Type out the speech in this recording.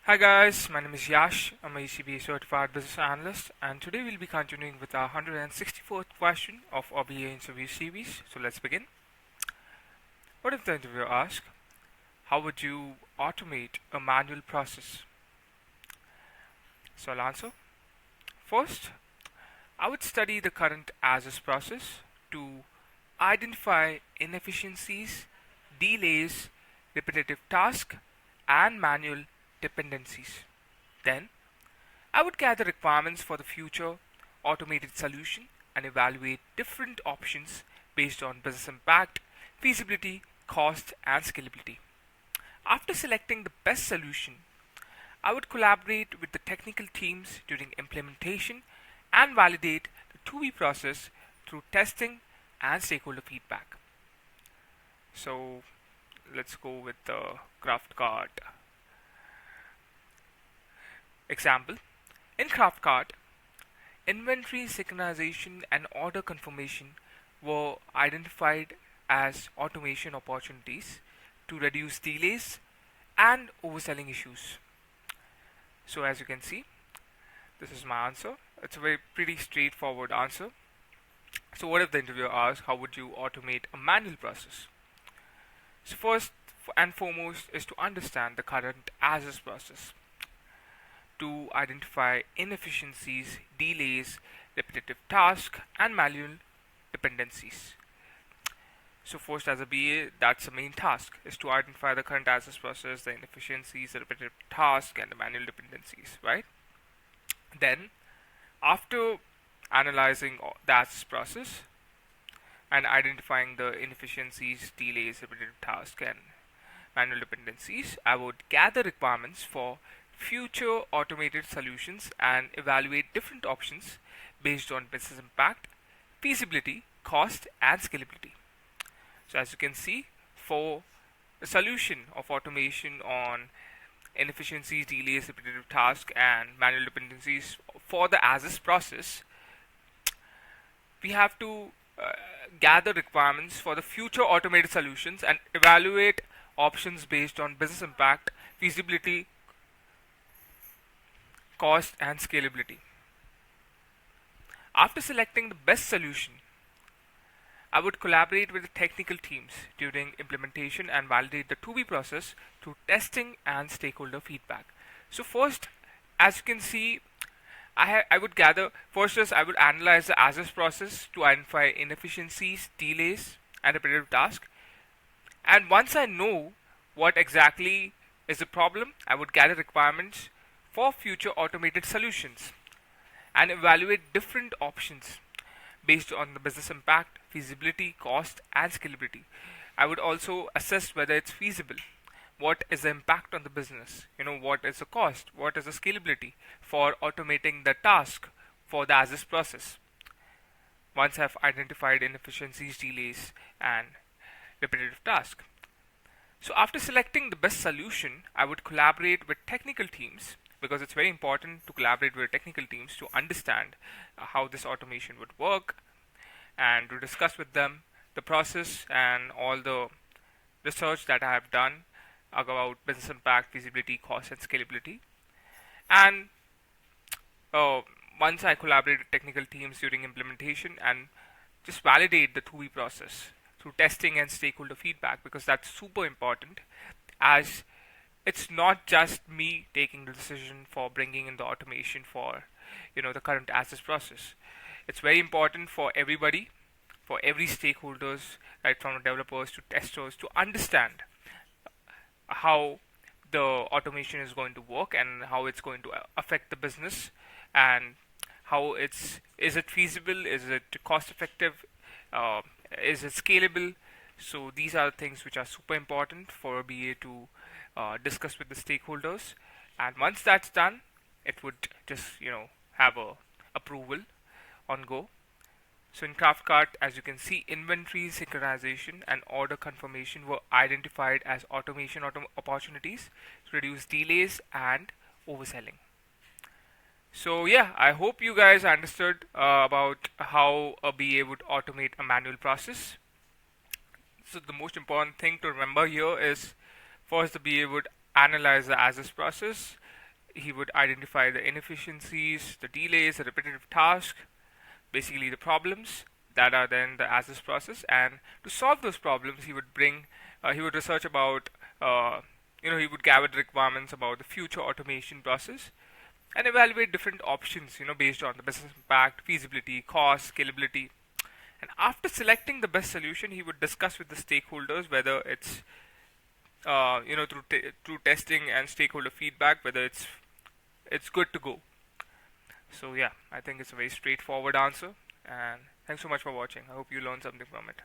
Hi guys, my name is Yash. I'm a ECB certified business analyst, and today we'll be continuing with our 164th question of our BA interview series. So let's begin. What if the interviewer asks, how would you automate a manual process? So I'll answer. First, I would study the current as-is process to identify inefficiencies, delays, repetitive tasks, and manual dependencies. Then, I would gather requirements for the future automated solution and evaluate different options based on business impact, feasibility, cost, and scalability. After selecting the best solution, I would collaborate with the technical teams during implementation and validate the 2B process through testing and stakeholder feedback. So let's go with the craft card example. In craft card, inventory synchronization and order confirmation were identified as automation opportunities to reduce delays and overselling issues. So as you can see, this is my answer. It's a very pretty straightforward answer. So what if the interviewer asks, how would you automate a manual process? So first and foremost is to understand the current as-is process, to identify inefficiencies, delays, repetitive tasks, and manual dependencies. So first, as a BA, that's the main task, is to identify the current as-is process, the inefficiencies, the repetitive tasks, and the manual dependencies, right? Then, after analyzing the as-is process and identifying the inefficiencies, delays, repetitive tasks, and manual dependencies, I would gather requirements for future automated solutions and evaluate different options based on business impact, feasibility, cost, and scalability. So as you can see, for the solution of automation on inefficiencies, delays, repetitive tasks, and manual dependencies for the as-is process, we have to gather requirements for the future automated solutions and evaluate options based on business impact, feasibility, cost, and scalability. After selecting the best solution, I would collaborate with the technical teams during implementation and validate the 2B process through testing and stakeholder feedback. So first, as you can see, I would gather, first is I would analyze the as-is process to identify inefficiencies, delays, and repetitive tasks. And once I know what exactly is the problem, I would gather requirements for future automated solutions and evaluate different options based on the business impact, feasibility, cost, and scalability. I would also assess whether it's feasible. What is the impact on the business? What is the cost? What is the scalability for automating the task for the as-is process? Once I've identified inefficiencies, delays, and repetitive tasks. So after selecting the best solution, I would collaborate with technical teams because it's very important to collaborate with technical teams to understand how this automation would work and to discuss with them the process and all the research that I have done about business impact, feasibility, cost, and scalability. And uh, once I collaborate with technical teams during implementation and just validate the 2B process through testing and stakeholder feedback because that's super important, as it's not just me taking the decision for bringing in the automation for the current as-is process. It's very important for everybody, for every stakeholders, right from developers to testers, to understand how the automation is going to work and how it's going to affect the business, and how is it feasible, is it cost effective, uh, is it scalable. So these are the things which are super important for a BA to discuss with the stakeholders, and once that's done, it would just have a approval on go. So in CraftCart, as you can see, inventory synchronization and order confirmation were identified as automation opportunities to reduce delays and overselling. So yeah, I hope you guys understood about how a BA would automate a manual process. So the most important thing to remember here is, first the BA would analyze the as-is process He would identify the inefficiencies, the delays, the repetitive tasks, basically the problems that are then the as-is process. And to solve those problems, he would research about, uh, he would gather the requirements about the future automation process and evaluate different options, based on the business impact, feasibility, cost, scalability. And after selecting the best solution, he would discuss with the stakeholders whether it's, through testing and stakeholder feedback, whether it's good to go. So yeah, I think it's a very straightforward answer. And thanks so much for watching. I hope you learned something from it.